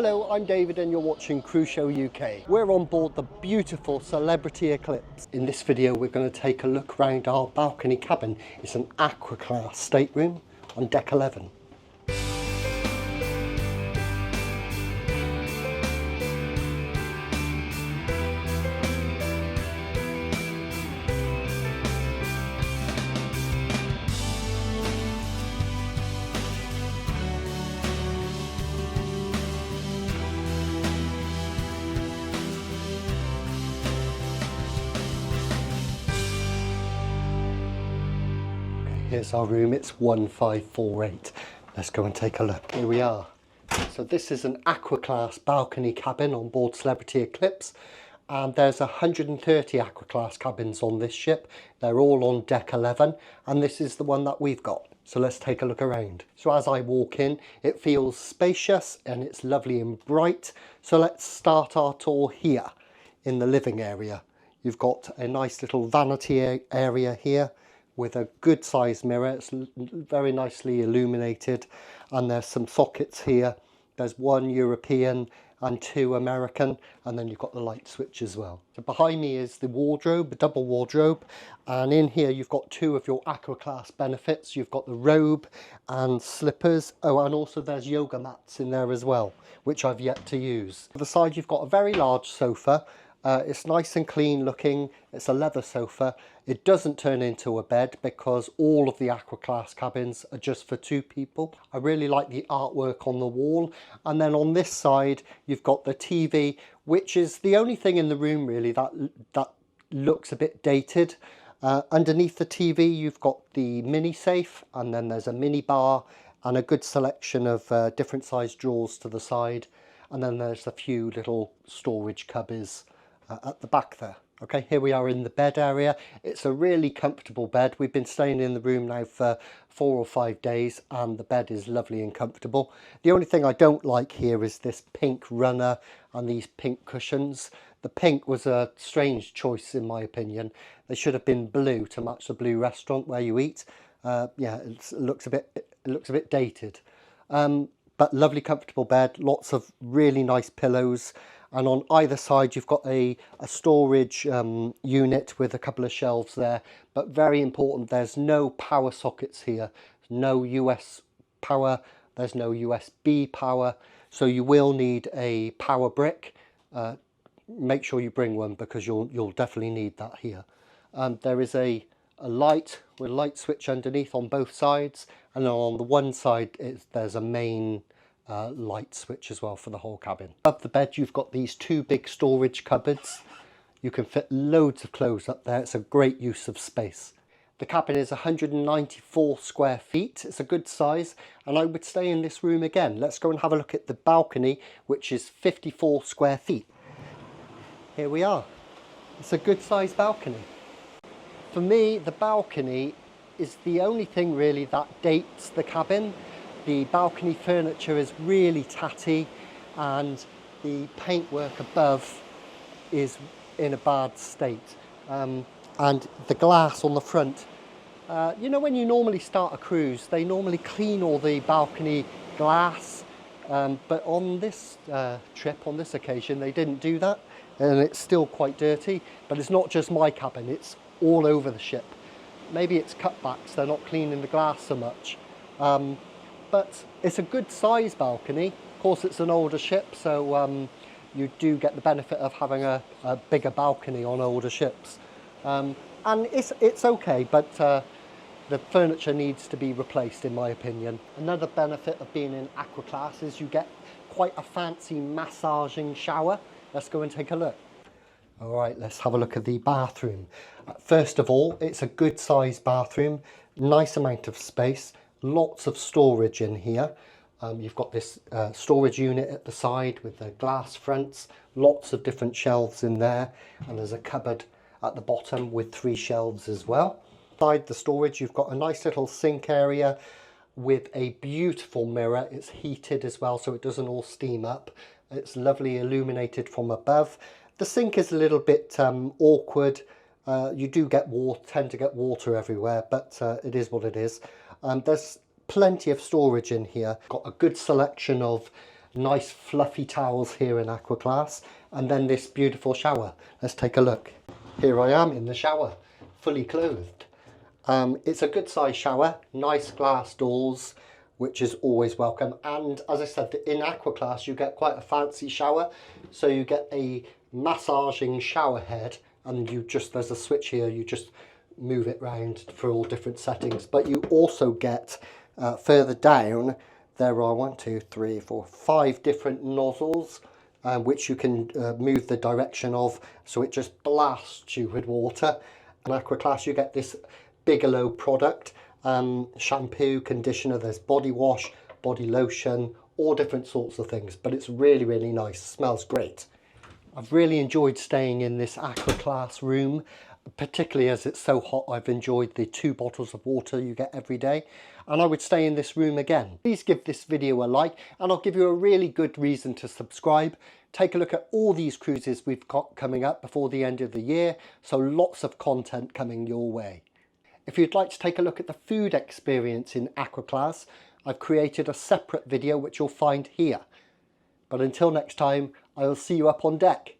Hello, I'm David and you're watching Cruise Show UK. We're on board the beautiful Celebrity Eclipse. In this video we're going to take a look around our balcony cabin. It's an AquaClass stateroom on deck 11. Here's our room, it's 1548. Let's go and take a look. Here we are. So this is an AquaClass balcony cabin on board Celebrity Eclipse. And there's 130 AquaClass cabins on this ship. They're all on deck 11. And this is the one that we've got. So let's take a look around. So as I walk in, it feels spacious and it's lovely and bright. So let's start our tour here in the living area. You've got a nice little vanity area here, with a good sized mirror. It's very nicely illuminated, and there's some sockets here. There's one European and two American, and then you've got the light switch as well. So behind me is the wardrobe, the double wardrobe, and in here you've got two of your AquaClass benefits. You've got the robe and slippers. Oh, and also there's yoga mats in there as well, which I've yet to use. On the side you've got a very large sofa. It's nice and clean looking. It's a leather sofa. It doesn't turn into a bed because all of the AquaClass cabins are just for two people. I really like the artwork on the wall. And then on this side, you've got the TV, which is the only thing in the room really that looks a bit dated. Underneath the TV, you've got the mini safe, and then there's a mini bar and a good selection of different sized drawers to the side. And then there's a few little storage cubbies at the back there. Okay, here we are in the bed area. It's a really comfortable bed. We've been staying in the room now for 4 or 5 days and the bed is lovely and comfortable. The only thing I don't like here is this pink runner and these pink cushions. The pink was a strange choice in my opinion. They should have been blue to match the blue restaurant where you eat. Yeah, it looks a bit dated. But lovely comfortable bed, lots of really nice pillows. And on either side you've got a storage unit with a couple of shelves there. But very important, there's no power sockets here. No US power, there's no USB power. So you will need a power brick. Make sure you bring one because you'll definitely need that here. There is a light with a light switch underneath on both sides. And then on the one side there's a main light switch as well for the whole cabin. Above the bed you've got these two big storage cupboards. You can fit loads of clothes up there. It's a great use of space. The cabin is 194 square feet. It's a good size and I would stay in this room again. Let's go and have a look at the balcony, which is 54 square feet. Here we are. It's a good size balcony. For me, the balcony is the only thing really that dates the cabin. The balcony furniture is really tatty and the paintwork above is in a bad state. And the glass on the front, you know when you normally start a cruise, they normally clean all the balcony glass. But on this trip, on this occasion, they didn't do that. And it's still quite dirty, but it's not just my cabin, it's all over the ship. Maybe it's cutbacks, they're not cleaning the glass so much. But it's a good size balcony. Of course it's an older ship, so you do get the benefit of having a bigger balcony on older ships. And it's okay, but the furniture needs to be replaced in my opinion. Another benefit of being in AquaClass is you get quite a fancy massaging shower. Let's go and take a look. All right, let's have a look at the bathroom. First of all, it's a good sized bathroom, nice amount of space. Lots of storage in here. You've got this storage unit at the side with the glass fronts, lots of different shelves in there, and there's a cupboard at the bottom with 3 shelves as well. Inside the storage you've got a nice little sink area with a beautiful mirror. It's heated as well so it doesn't all steam up. It's lovely illuminated from above. The sink is a little bit awkward. You do tend to get water everywhere, but it is what it is. There's plenty of storage in here. Got a good selection of nice fluffy towels here in AquaClass, and then this beautiful shower. Let's take a look. Here I am in the shower, fully clothed. It's a good size shower, nice glass doors, which is always welcome. And as I said, in AquaClass you get quite a fancy shower. So you get a massaging shower head, and there's a switch here, you just move it round for all different settings. But you also get further down, there are 1, 2, 3, 4, 5 different nozzles which you can move the direction of, so it just blasts you with water. In AquaClass you get this Bigelow product, shampoo, conditioner, there's body wash, body lotion, all different sorts of things, but it's really, really nice, smells great. I've really enjoyed staying in this AquaClass room, particularly as it's so hot. I've enjoyed the 2 bottles of water you get every day, and I would stay in this room again. Please give this video a like, and I'll give you a really good reason to subscribe. Take a look at all these cruises we've got coming up before the end of the year, so lots of content coming your way. If you'd like to take a look at the food experience in AquaClass, I've created a separate video which you'll find here. But until next time, I will see you up on deck.